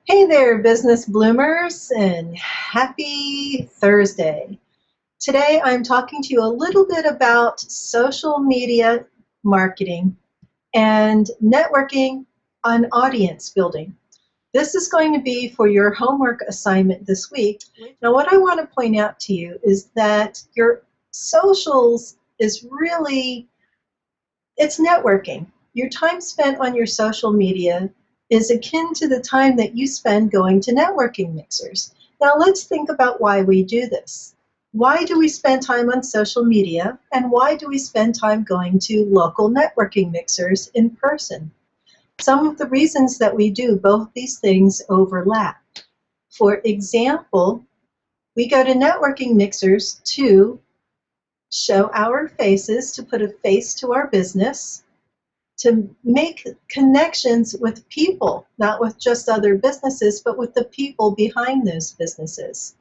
Hey there, business bloomers, and happy Thursday. Today I'm talking to you a little bit about social media marketing and networking on audience building. This is going to be for your homework assignment this week. Now, what I want to point out to you is that your socials is really it's networking. Your time spent on your social media is akin to the time that you spend going to networking mixers. Now let's think about why we do this. Why do we spend time on social media, and why do we spend time going to local networking mixers in person? Some of the reasons that we do both these things overlap. For example, we go to networking mixers to show our faces, to put a face to our business, to make connections with people, not with just other businesses, but with the people behind those businesses.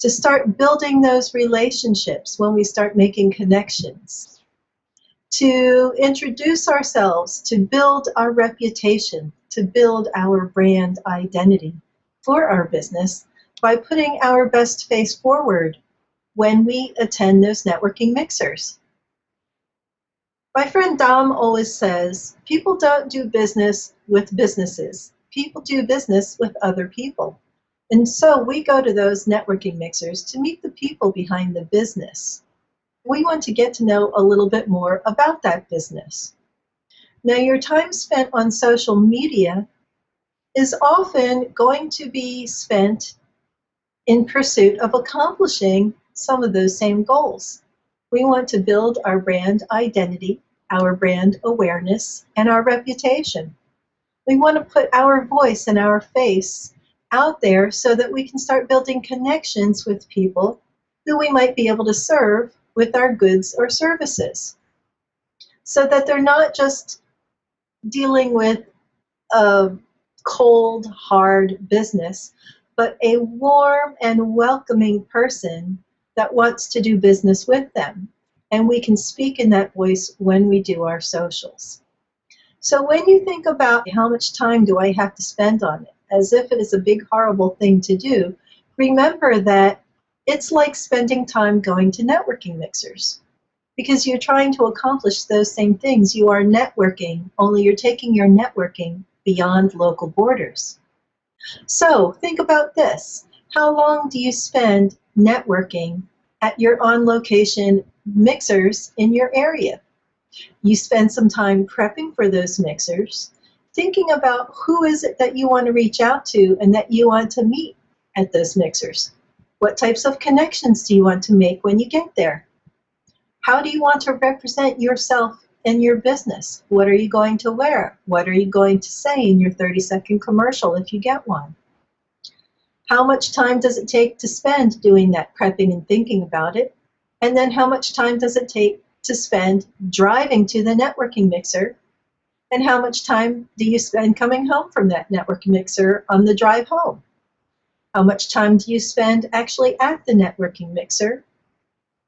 To start building those relationships when we start making connections. To introduce ourselves, to build our reputation, to build our brand identity for our business by putting our best face forward when we attend those networking mixers. My friend Dom always says, people don't do business with businesses. People do business with other people. And so we go to those networking mixers to meet the people behind the business. We want to get to know a little bit more about that business. Now, your time spent on social media is often going to be spent in pursuit of accomplishing some of those same goals. We want to build our brand identity, our brand awareness, and our reputation. We want to put our voice and our face out there so that we can start building connections with people who we might be able to serve with our goods or services. So that they're not just dealing with a cold, hard business, but a warm and welcoming person that wants to do business with them. And we can speak in that voice when we do our socials. So when you think about how much time do I have to spend on it, as if it is a big, horrible thing to do, remember that it's like spending time going to networking mixers because you're trying to accomplish those same things. You are networking, only you're taking your networking beyond local borders. So think about this. How long do you spend networking at your on-location mixers in your area? You spend some time prepping for those mixers, thinking about who is it that you want to reach out to and that you want to meet at those mixers. What types of connections do you want to make when you get there? How do you want to represent yourself and your business? What are you going to wear? What are you going to say in your 30-second commercial if you get one? How much time does it take to spend doing that prepping and thinking about it? And then how much time does it take to spend driving to the networking mixer? And how much time do you spend coming home from that networking mixer on the drive home? How much time do you spend actually at the networking mixer?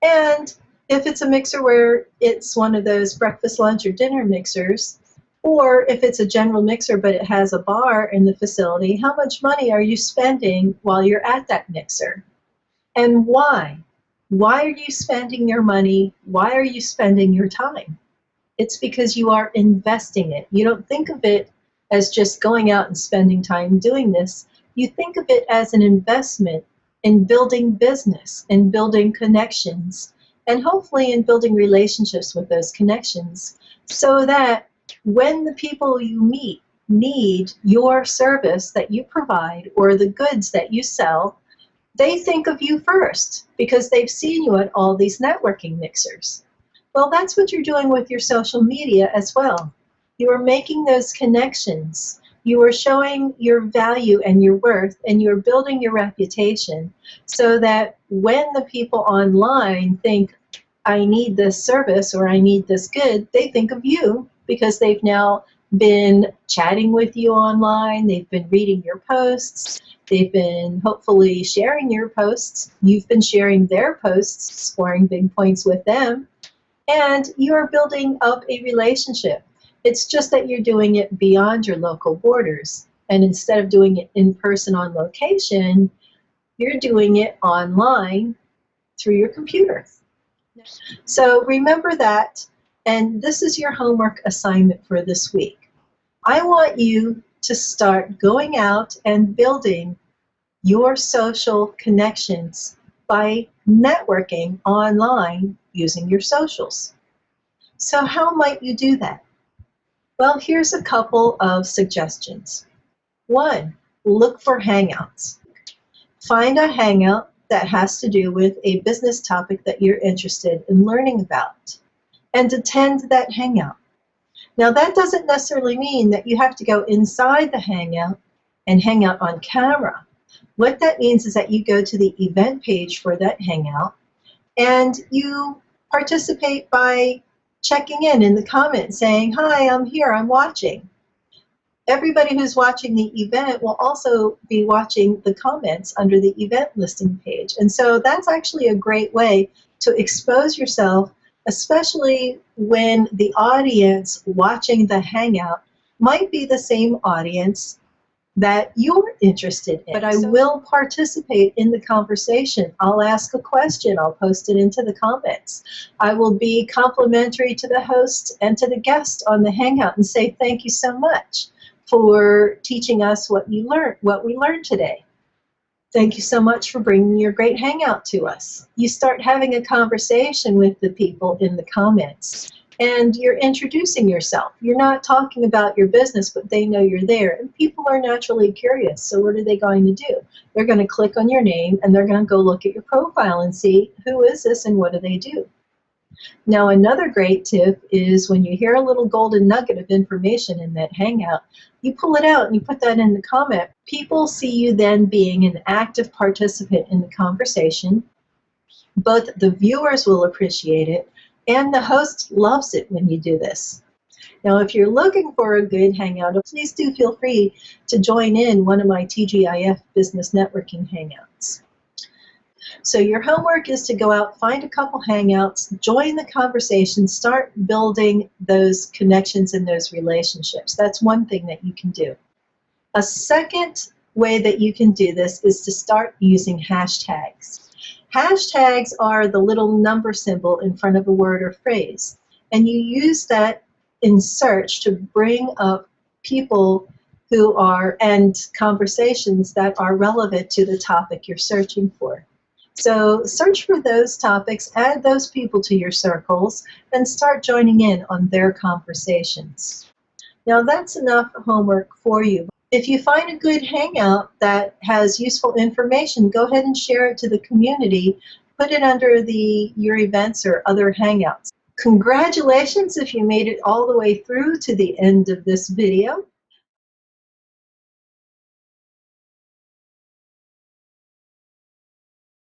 And if it's a mixer where it's one of those breakfast, lunch, or dinner mixers, or if it's a general mixer but it has a bar in the facility, how much money are you spending while you're at that mixer? And why? Why are you spending your money? Why are you spending your time? It's because you are investing it. You don't think of it as just going out and spending time doing this. You think of it as an investment in building business, in building connections, and hopefully in building relationships with those connections so that when the people you meet need your service that you provide or the goods that you sell, they think of you first because they've seen you at all these networking mixers. Well, that's what you're doing with your social media as well. You are making those connections. You are showing your value and your worth, and you're building your reputation so that when the people online think, I need this service or I need this good, they think of you because they've now been chatting with you online, they've been reading your posts, they've been hopefully sharing your posts, you've been sharing their posts, scoring big points with them, and you are building up a relationship. It's just that you're doing it beyond your local borders. And instead of doing it in person on location, you're doing it online through your computer. So remember that, and this is your homework assignment for this week. I want you to start going out and building your social connections by networking online using your socials. So how might you do that? Well, here's a couple of suggestions. 1, look for hangouts. Find a hangout that has to do with a business topic that you're interested in learning about, and attend that hangout. Now, that doesn't necessarily mean that you have to go inside the hangout and hang out on camera. What that means is that you go to the event page for that hangout and you participate by checking in the comments saying, "Hi, I'm here, I'm watching." Everybody who's watching the event will also be watching the comments under the event listing page. And so that's actually a great way to expose yourself, especially when the audience watching the hangout might be the same audience that you're interested in. But I will participate in the conversation. I'll ask a question. I'll post it into the comments. I will be complimentary to the host and to the guest on the hangout and say thank you so much for teaching us what we learned today. Thank you so much for bringing your great hangout to us. You start having a conversation with the people in the comments, and you're introducing yourself. You're not talking about your business, but they know you're there. And people are naturally curious, so what are they going to do? They're going to click on your name, and they're going to go look at your profile and see, who is this and what do they do? Now, another great tip is when you hear a little golden nugget of information in that hangout, you pull it out and you put that in the comment. People see you then being an active participant in the conversation. Both the viewers will appreciate it, and the host loves it when you do this. Now, if you're looking for a good hangout, please do feel free to join in one of my TGIF business networking hangouts. So your homework is to go out, find a couple hangouts, join the conversation, start building those connections and those relationships. That's one thing that you can do. A second way that you can do this is to start using hashtags. Hashtags are the little number symbol in front of a word or phrase, and you use that in search to bring up people who are, and conversations that are relevant to the topic you're searching for. So search for those topics, add those people to your circles, and start joining in on their conversations. Now that's enough homework for you. If you find a good hangout that has useful information, go ahead and share it to the community. Put it under your events or other hangouts. Congratulations if you made it all the way through to the end of this video.